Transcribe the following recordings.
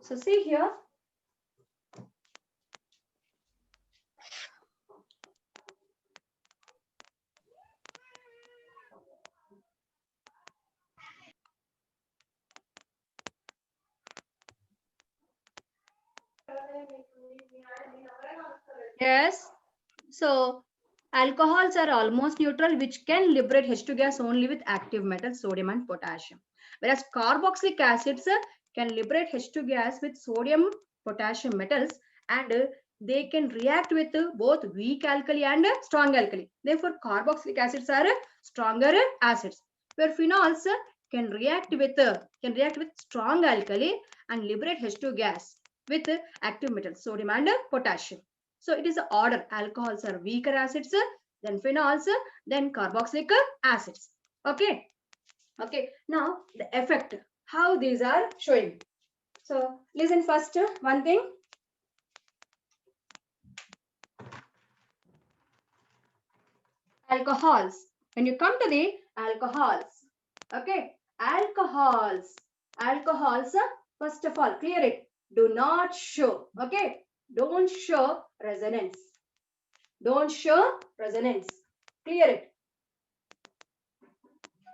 So see here. Yes. So alcohols are almost neutral, which can liberate H2 gas only with active metals, sodium and potassium. Whereas carboxylic acids can liberate H2 gas with sodium, potassium metals, and they can react with both weak alkali and strong alkali. Therefore, carboxylic acids are stronger acids. Where phenols can react with strong alkali and liberate H2 gas with active metals, sodium and potassium. So it is the order. Alcohols are weaker acids, then phenols, then carboxylic acids. Okay. Okay. Now the effect. How these are showing. So listen first. One thing. Alcohols. When you come to the alcohols. Okay. Alcohols. Alcohols. First of all, clear it. Do not show. Okay. Don't show resonance. Don't show resonance. Clear it.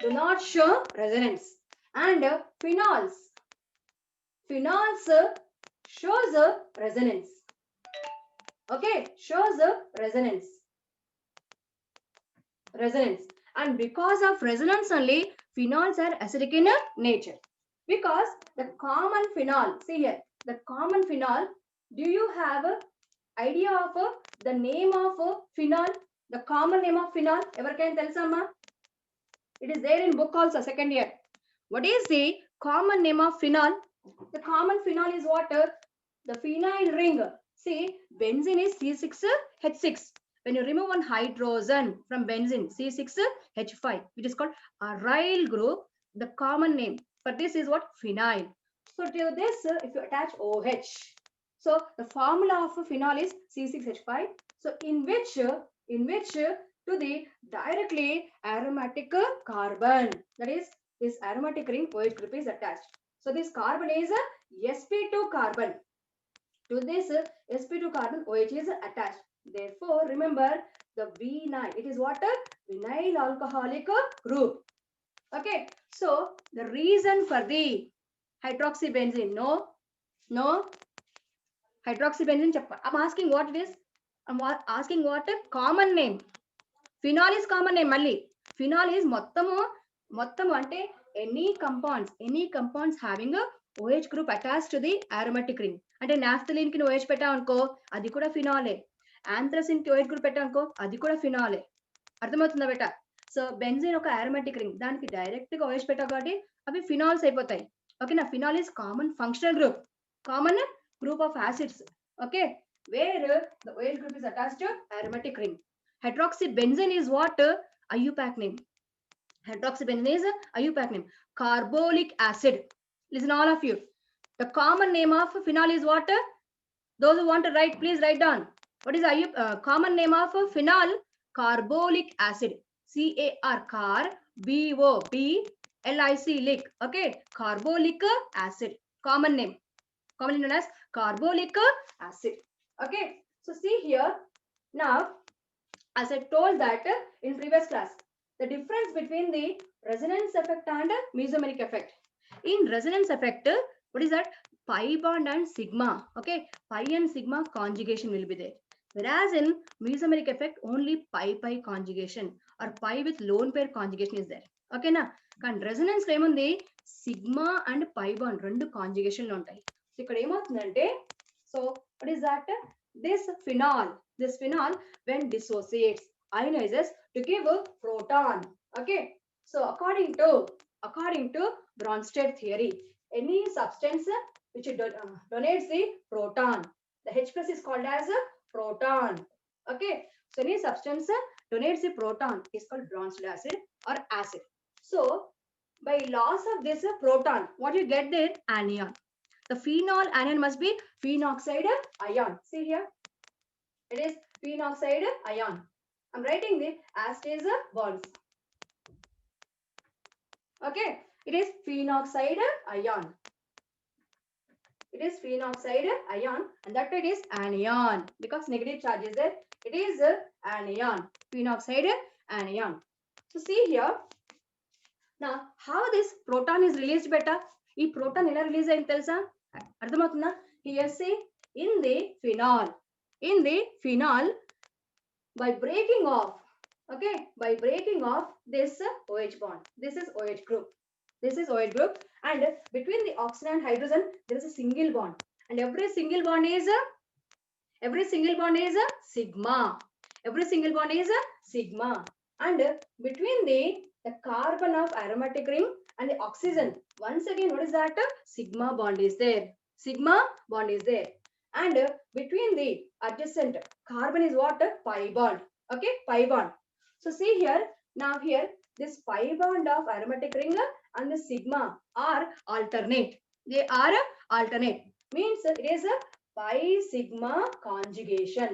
Do not show resonance. And phenols. Phenols shows resonance. Okay, shows resonance. Resonance. And because of resonance only, phenols are acidic in nature. Because the common phenol, see here, the common phenol, do you have a idea of the name of phenol? The common name of phenol? Ever can tell some? It is there in book also, second year. What is the common name of phenol? The common phenol is what? The phenyl ring. See, benzene is C6H6. When you remove one hydrogen from benzene, C6H5, it is called aryl group. The common name for this is what? Phenyl. So to this, if you attach OH, so the formula of phenol is C6H5. So in which to the directly aromatic carbon, that is this aromatic ring OH group is attached. So this carbon is sp2 carbon. To this sp2 carbon OH is attached. Therefore, remember the vinyl. It is what? Vinyl alcoholic group. Okay. So the reason for the hydroxybenzene, no hydroxybenzene. I'm asking what it is. I'm asking what a common name. Phenol is common name. Malli. Phenol is మొత్తము అంటే any compounds having a OH group attached to the aromatic ring. అంటే naphthalene కి OH పెట్టామనుకో అది కూడా finale. Anthracene కి OH group పెట్టామనుకో అది కూడా finale. అర్థమవుతుందా బేటా? సో బెంజీన్ ఒక aromatic ring, దానికి డైరెక్ట్ గా OH పెట్టాం కాబట్టి అవి ఫినాల్స్ అయిపోతాయి. ఓకేనా? Phenol is common functional group, common group of acids. Okay, where the OH group is attached to aromatic ring. Hydroxybenzene is what? IUPAC name. Hydroxybenzene is IUPAC name. Carbolic acid. Listen all of you. The common name of phenol is what? Those who want to write, please write down. What is common name of phenol? Carbolic acid. CAR, car, BOBLIC, lic. Okay, carbolic acid. Common name. Commonly known as carbolic acid. Okay, so see here. Now, as I told that in previous class, the difference between the resonance effect and mesomeric effect. In resonance effect, what is that? Pi bond and sigma. Okay, pi and sigma conjugation will be there. Whereas in mesomeric effect, only pi conjugation or pi with lone pair conjugation is there. Okay na? Can resonance lo emundi sigma and pi bond rendu conjugation lo untayi. So ikkada emavutundante, so what is that? This phenol when dissociates ionizes to give a proton. Okay, so according to Bronsted theory, any substance which donates the proton, the H plus is called as a proton. Okay, so any substance donates the proton is called Bronsted acid or acid. So by loss of this proton, what you get there? Anion. The phenol anion must be phenoxide ion. See here, it is phenoxide ion. I'm writing the acetates bonds. Okay, it is phenoxide ion. It is phenoxide ion, and that it is anion because negative charge is there. It is anion, phenoxide anion. So see here. Now, how this proton is released better? ఈ proton ఎలా release అయింది తెలుసా? అర్థమవుతుందా? Here say in the phenol by breaking off, okay, by breaking off this OH bond. This is OH group. This is OH group, and between the oxygen and hydrogen there is a single bond, and every single bond is sigma. Every single bond is sigma, and between the carbon of aromatic ring and the oxygen, once again what is that? Sigma bond is there. Sigma bond is there, and between the adjacent carbon is what? Pi bond. Okay, pi bond. So see here, now here this pi bond of aromatic ring and the sigma are alternate. They are alternate, means it is a pi sigma conjugation.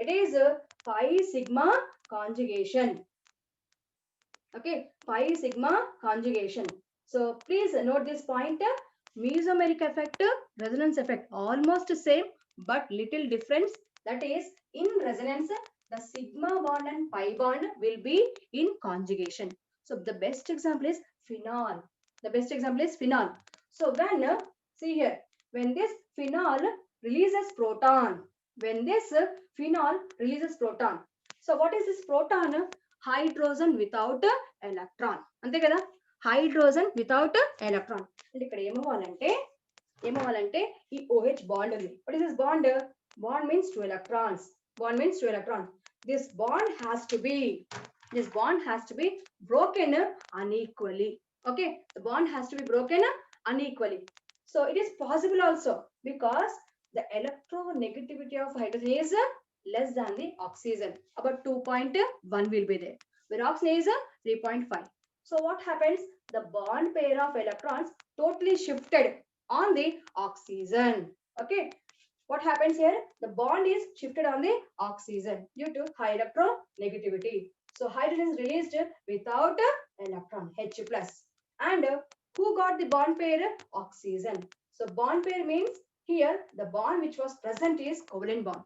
It is a pi sigma conjugation. Okay, pi sigma conjugation. So please note this point. Mesomeric effect, resonance effect almost same, but little difference. That is, in resonance the sigma bond and pi bond will be in conjugation. So the best example is phenol. The best example is phenol. So when see here, when this phenol releases proton, when this phenol releases proton, so what is this proton? Hydrogen without electron. అంతే కదా, hydrogen without electron. అంటే ఇక్కడ ఏమవ్వాలంటే ఈ OH bond ఉంది. What is this bond? Bond means 2 electrons. Bond means 2 electrons. This bond has to be broken unequally. Okay, the bond has to be broken unequally. So it is possible also because the electronegativity of hydrogen is less than the oxygen. About 2.1 will be there, where oxygen is 3.5. So what happens? The bond pair of electrons totally shifted on the oxygen. Okay, what happens here? The bond is shifted on the oxygen due to high electronegativity. So hydrogen is released without electron, H plus. And who got the bond pair? Oxygen. So bond pair means here the bond which was present is covalent bond.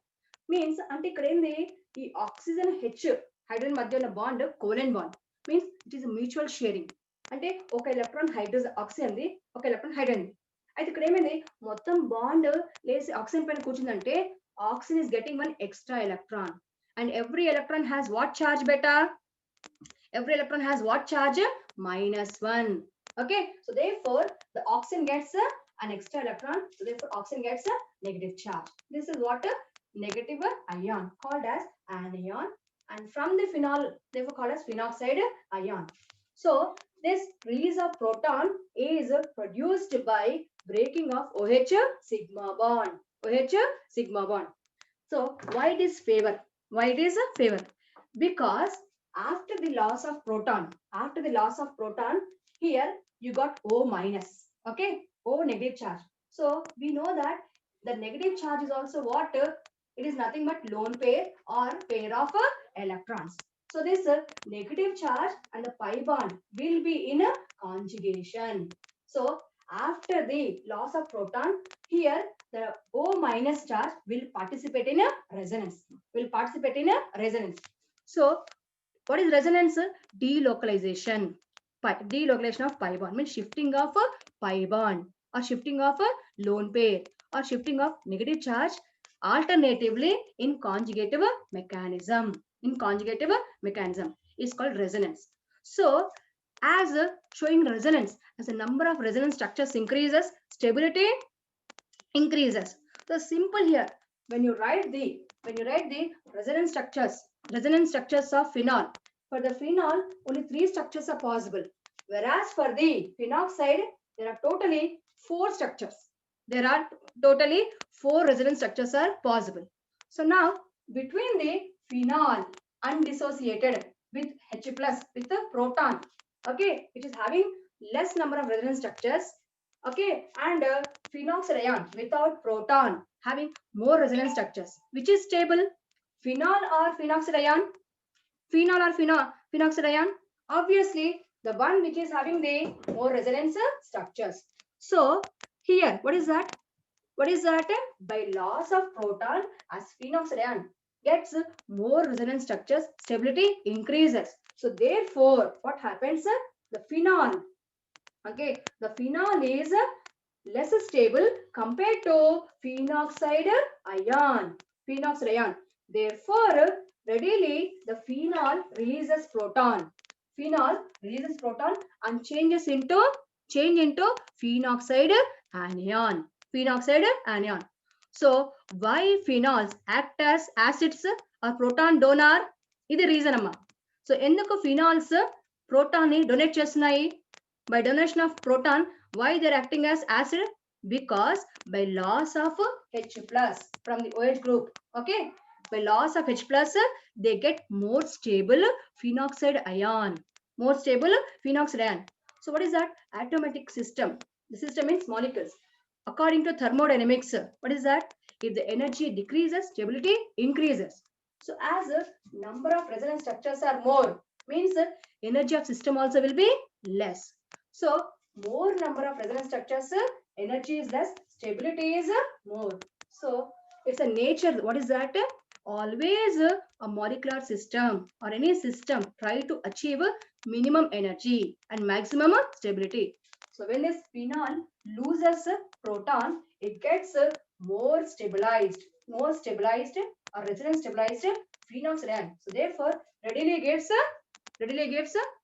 Means అంటే ఇక్కడ ఏంది, ఈ oxygen H hydrogen మధ్య ఉన్న bond covalent bond. Means it is mutual sharing. అంటే ఒక electron hydrogen oxygen the, ఒక electron hydrogen the. అయితే ఇక్కడ ఏమైంది, మొత్తం బాండ్ లేసి ఆక్సిజన్ పైన కూర్చుందంటే oxygen is getting one extra electron, and every electron has what charge beta? Every electron has what charge? -1. Okay, so therefore the oxygen gets an extra electron, so therefore oxygen gets a negative charge. This is what negative ion called as anion, and from the phenol therefore called as phenoxide ion. So this release of proton is produced by breaking of OH sigma bond. OH sigma bond. So why it is favor? Why it is a favor? Because after the loss of proton, here you got O minus. Okay, O negative charge. So we know that the negative charge is also what? It is nothing but lone pair or pair of electrons. So this negative charge and the pi bond will be in a conjugation. So after the loss of proton, here the O minus charge will participate in a resonance. So what is resonance? Delocalization. Delocalization of pi bond means shifting of a pi bond, or shifting of a lone pair, or shifting of negative charge alternatively in conjugative mechanism. Is called resonance. So as showing resonance, as the number of resonance structures increases, stability increases. So simple here, when you write the resonance structures of phenol, for the phenol only 3 structures are possible, whereas for the phenoxide there are totally 4 structures. There are totally 4 resonance structures are possible. So now between the phenol undissociated with H plus with the proton, okay, which is having less number of resonance structures, okay, and phenoxide ion without proton having more resonance structures, which is stable? Phenol or phenoxide ion? Phenol or phenoxide ion? Obviously the one which is having the more resonance structures. So here what is that? What is that? By loss of proton, as phenoxyanion gets more resonance structures, stability increases. So therefore, what happens? The phenol, okay, the phenol is less stable compared to phenoxide ion. Phenoxide ion. Therefore, readily the phenol releases proton. Phenol releases proton and change into phenoxide anion. Phenoxide anion. So why phenols act as acids or proton donor? This is the reason amma. So enduku phenols proton ni donate chestunayi? By donation of proton, why they're acting as acid? Because by loss of H plus from the OH group, okay, by loss of H plus they get more stable phenoxide ion, more stable phenoxide ion. So what is that? Atomic system. The system means molecules. According to thermodynamics, what is that? If the energy decreases, stability increases. So as number of resonance structures are more, means energy of system also will be less. So more number of resonance structures, energy is less, stability is more. So it's a nature. What is that? Always a molecular system or any system try to achieve minimum energy and maximum stability. So when this phenol loses proton, it gets more stabilized or resonance stabilized phenoxyanion. So therefore, readily gives a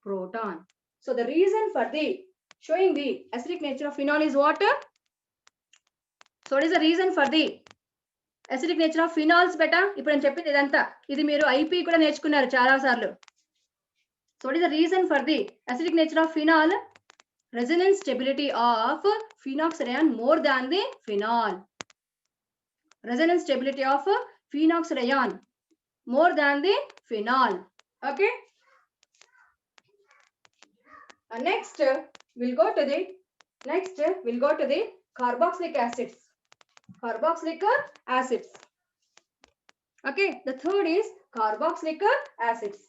proton. So the reason for the showing the acidic nature of phenol is what? So what is the reason for the acidic nature of phenols beta? ఇప్పుడు నేను చెప్పింది ఇదంతా ఇది మీరు IP కూడా నేర్చుకున్నారు చాలా సార్లు. So what is the reason for the acidic nature of phenol? Resonance stability of phenoxyanion more than the phenol. Resonance stability of phenoxyanion more than the phenol. Okay. Next we'll go to the carboxylic acids. Carboxylic acids. Okay, the third is carboxylic acids.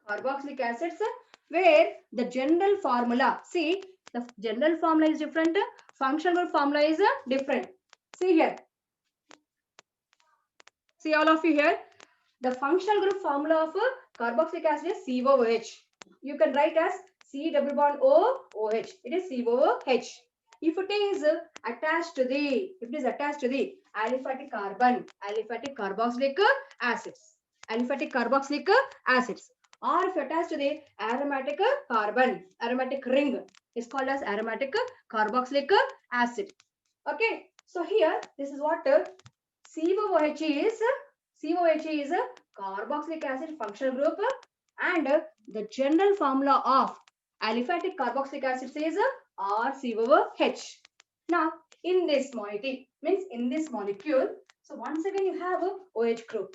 Carboxylic acids, where the general formula, see, the general formula is different, functional formula is different. See here. See all of you here. The functional group formula of carboxylic acid is COOH. You can write as C double bond OH. It is COOH. If it is attached to the aliphatic carbon, aliphatic carboxylic acids, or if attached to the aromatic carbon, aromatic ring is called as aromatic carboxylic acid. Okay, so here this is what COOH is. COOH is a carboxylic acid functional group, and the general formula of aliphatic carboxylic acid is RCOOH. Now, in this moiety, means in this molecule, so once again you have a OH group.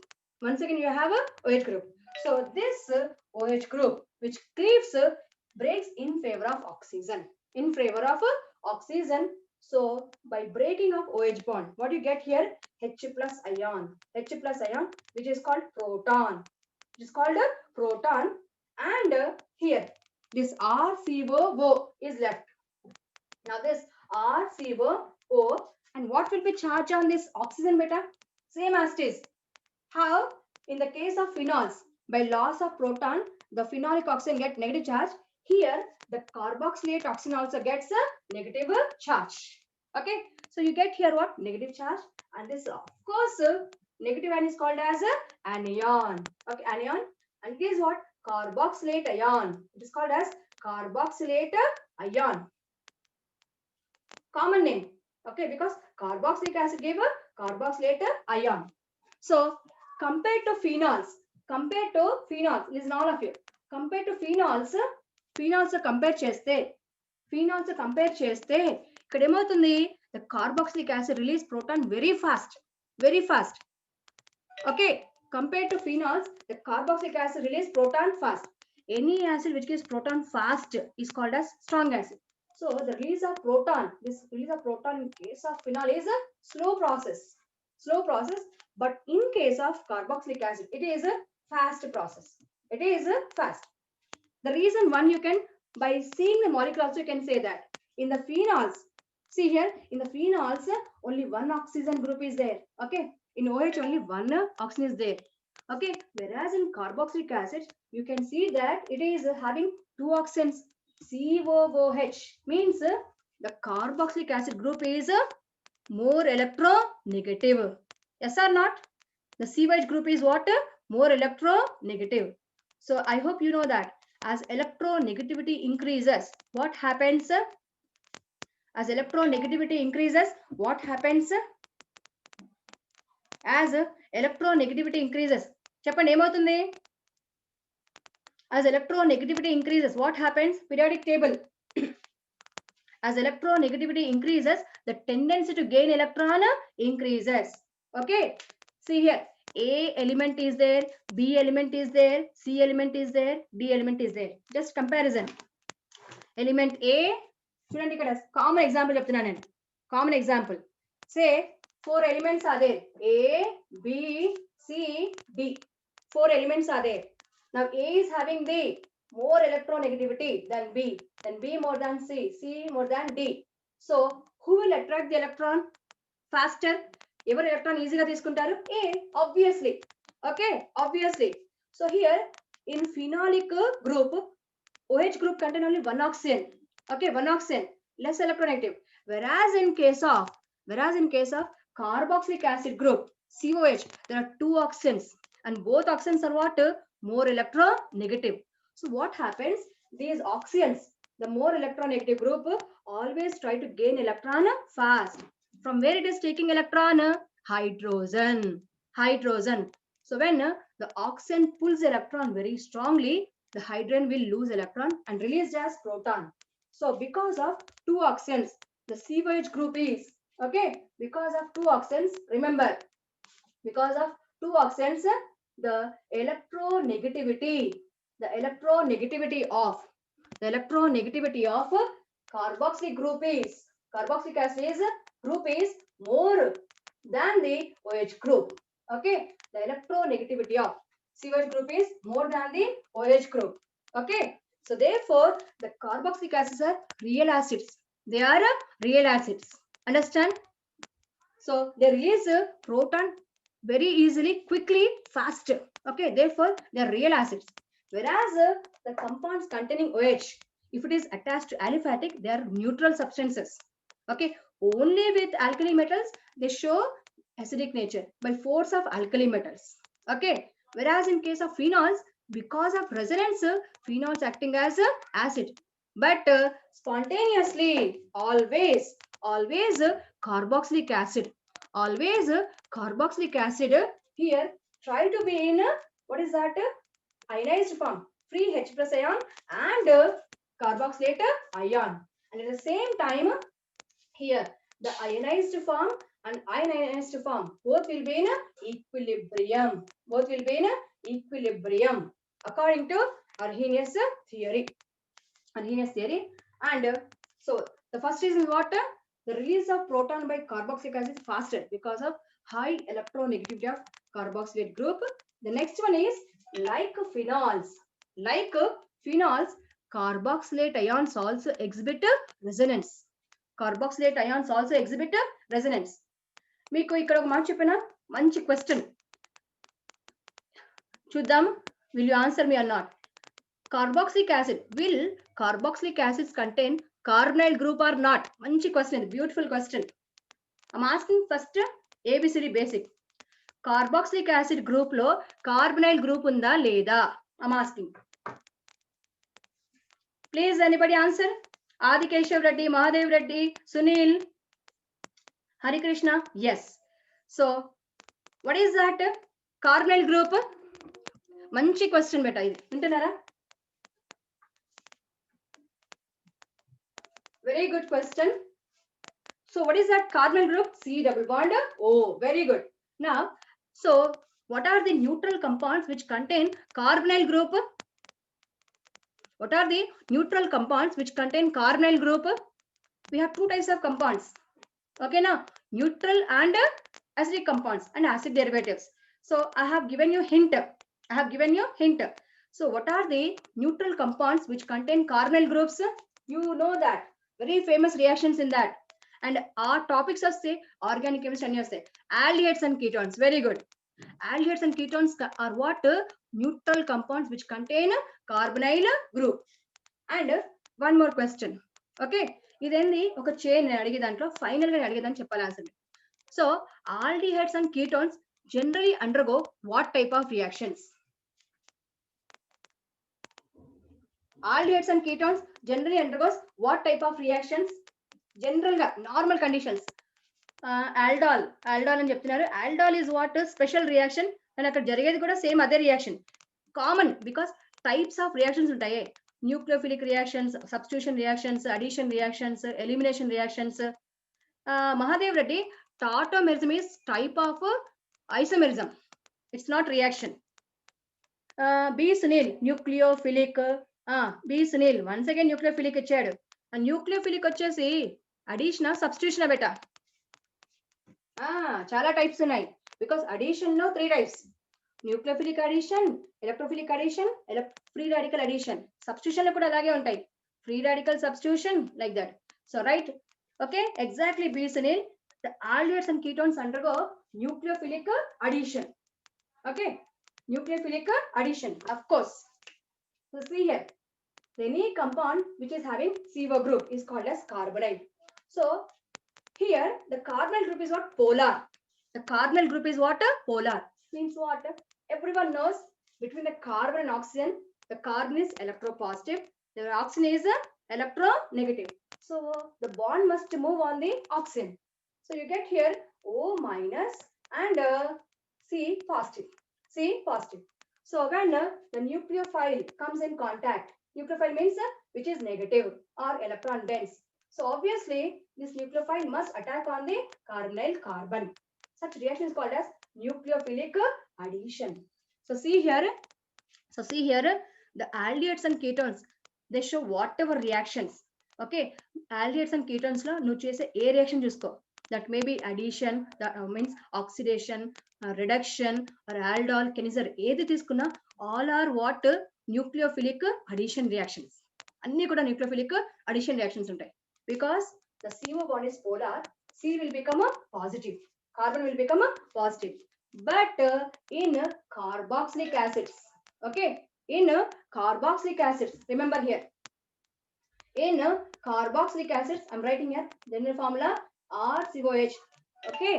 So this OH group, which cleaves, breaks in favor of oxygen. So by breaking of OH bond, what you get here? H plus ion, which is called proton. And here this RCOO is left. Now this RCOO, and what will be charged on this oxygen beta? Same as it is. How? In the case of phenols, by loss of proton, the phenolic oxygen get negative charge. Here, the carboxylate oxygen also gets a negative charge. Okay, so you get here what? Negative charge, and this of course negative ion is called as a anion. Okay, anion, and it is what? Carboxylate ion. It is called as carboxylate ion. Common name. Okay, because carboxylic acid gave a carboxylate ion. So compared to phenols, listen all of you. Compared to phenols compare చేస్తే ఇక్కడ ఏమవుతుంది? The carboxylic acid release proton very fast. Okay, compared to phenols, the carboxylic acid release proton fast. Any acid which gives proton fast is called as strong acid. So the release of proton, in case of phenol is a slow process. But in case of carboxylic acid, it is a fast process. It is a fast. The reason one, you can, by seeing the molecule also, you can say that in the phenols, see here, in the phenols, only one oxygen group is there. Okay. In OH, only one oxygen is there. Okay. Whereas in carboxylic acid, you can see that it is having two oxygens. COOH means the carboxylic acid group is more electronegative. Yes or not? The COH group is what? More electronegative. So I hope you know that. As electronegativity increases, what happens? As electronegativity increases, what happens? As electronegativity increases, చెప్పండి ఏమవుతుంది? As electronegativity increases, what happens? Periodic table. As electronegativity increases, the tendency to gain electron increases. Okay. See here, A element is there, B element is there, C element is there, D element is there. Just comparison. Element A, చూడండి ఇక్కడ common example చెప్తున్నాను నేను. Common example. Say 4 elements are there. A, B, C, D. 4 elements are there. Now A is having the more electronegativity than B, then B more than C more than D. So who will attract the electron faster? Ever electron easy ga తీసుకుంటారు? A, obviously. Okay, obviously. So here in phenolic group, OH group contain only one oxygen. Okay, one oxygen, less electronegative. Whereas in case of carboxylic acid group, COH, there are two oxygens, and both oxygens are what? More electronegative. So what happens? These oxygens, the more electronegative group, always try to gain electron fast. From where it is taking electron? Hydrogen. Hydrogen. So when the oxygen pulls electron very strongly, the hydrogen will lose electron and release as proton. So because of two oxygens, the COH group is, okay, because of two oxygens, remember, because of two oxygens, the electronegativity of carboxylic group is, carboxylic acid group is more than the OH group. Okay, the electronegativity of COH group is more than the OH group. Okay, so therefore the carboxylic acids are real acids. They are real acids. Understand? So they release a proton very easily, quickly, fast. Okay, therefore they are real acids. Whereas the compounds containing OH, if it is attached to aliphatic, they are neutral substances. Okay, only with alkali metals they show acidic nature by force of alkali metals. Okay, whereas in case of phenols, because of resonance, phenols acting as acid, but spontaneously always carboxylic acid, always carboxylic acid here try to be in what is that? Ionized form, free H plus ion and carboxylate ion, and at the same time here the ionized form and ionized form both will be in equilibrium, according to Arrhenius theory. And so the first reason is what? The release of proton by carboxylic acid is faster because of high electronegativity of carboxylate group. The next one is like phenols, carboxylate ions also exhibit resonance. Carboxylate ions also exhibit resonance. మీకు ఇక్కడ ఒక మాట చెప్పిన మంచి question చూద్దాం. Will you answer me or not? Carboxylic acid, will carboxylic acids contain carbonyl group or not? Manchi question, beautiful question. I'm asking first ABCD basic. Carboxylic acid group lo carbonyl group unda leda? I'm asking. Please anybody answer? Adi Keshav Reddy, Mahadev Reddy, Sunil, Hari Krishna. Yes. So what is that? Carbonyl group. Manchi question beta idi. Vintunara? Very good question. So what is that carbonyl group? C double bond O. Very good. Now, so what are the neutral compounds which contain carbonyl group? What are the neutral compounds which contain carbonyl group? We have two types of compounds. Okay, now neutral and acidic compounds and acid derivatives. So I have given you hint. So what are the neutral compounds which contain carbonyl groups? You know that. Very famous reactions in that. And our topics are say organic chemistry and you say aldehydes and ketones. Very good. Aldehydes and ketones are what? Neutral compounds which contain carbonyl group. And one more question. Okay. ఇదేంది ఒక chain అడిగే దాంట్లో final గా అడిగేదని చెప్పాలి answer. So aldehydes and ketones generally undergo what type of reactions? Aldehydes and ketones generally undergoes what type of reactions? General ga normal conditions. Aldol అని చెప్తున్నారు. Aldol is what? Special reaction. and అక్కడ జరిగేది కూడా same అదే reaction. Common because types of reactions ఉంటాయి. Nucleophilic reactions, substitution reactions, addition reactions, elimination reactions. Mahadev Reddy, tautomerism is type of isomerism. It's not reaction. B. Sunil, nucleophilic. B. Sunil, once again nucleophilic ichadu. Nucleophilic వచ్చేసి addition substitution beta. చాలా types ఉన్నాయి. Because addition లో 3 types. Nucleophilic addition, electrophilic addition, free radical addition. Substitution లో కూడా అలాగే ఉంటాయి. Free radical substitution like that. So right. Okay, exactly B. Sunil. The aldehydes and ketones undergo nucleophilic addition. Okay, nucleophilic addition, of course. So see here, any compound which is having CO group is called as carbonate. So here the carbonyl group is what? Polar. The carbonyl group is what? Polar. Means what? Everyone knows between the carbon and oxygen, the carbon is electropositive, the oxygen is electronegative. So the bond must move on the oxygen. So you get here O minus and C positive. C positive. So when the nucleophile comes in contact, nucleophile means which is negative or electron dense. So obviously this nucleophile must attack on the carbonyl carbon. Such reaction is called as nucleophilic addition. So see here, the aldehydes and ketones, they show whatever reactions. Okay, aldehydes and ketones lo nu chese a reaction chusko, that may be addition, that means oxidation, reduction or aldol kenisar edi తీసుకున్నా all are what? Nucleophilic addition reactions. అన్ని కూడా nucleophilic addition reactions ఉంటాయి. Because the CO bond is polar, C will become a positive, carbon will become a positive. But in carboxylic acids, okay, in carboxylic acids, remember here, in carboxylic acids, I'm writing here general formula RCOH. Okay,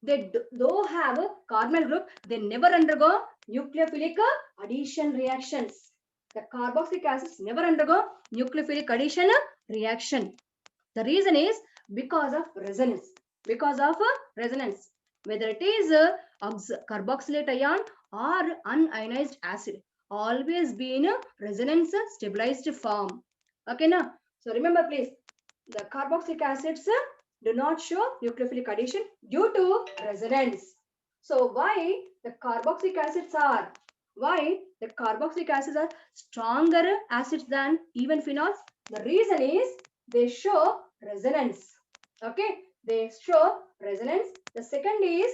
they though have a carbonyl group, they never undergo nucleophilic addition reactions. The carboxylic acids never undergo nucleophilic addition reaction. The reason is because of resonance. Because of resonance, whether it is carboxylate ion or unionized acid, always be in a resonance stabilized form. Okay na? So remember please, the carboxylic acids do not show nucleophilic addition due to resonance. So why the carboxylic acids are stronger acids than even phenols? The reason is they show resonance. Okay, they show resonance. The second is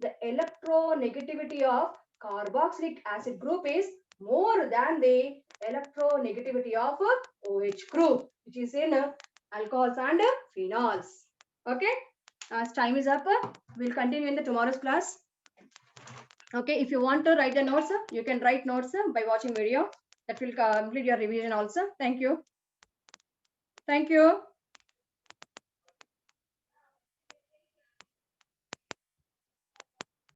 the electronegativity of carboxylic acid group is more than the electronegativity of OH group, which is in alcohols and phenols. Okay, as time is up, we'll continue in the tomorrow's class. Okay, if you want to write the notes, you can write notes by watching video. That will complete your revision also. Thank you.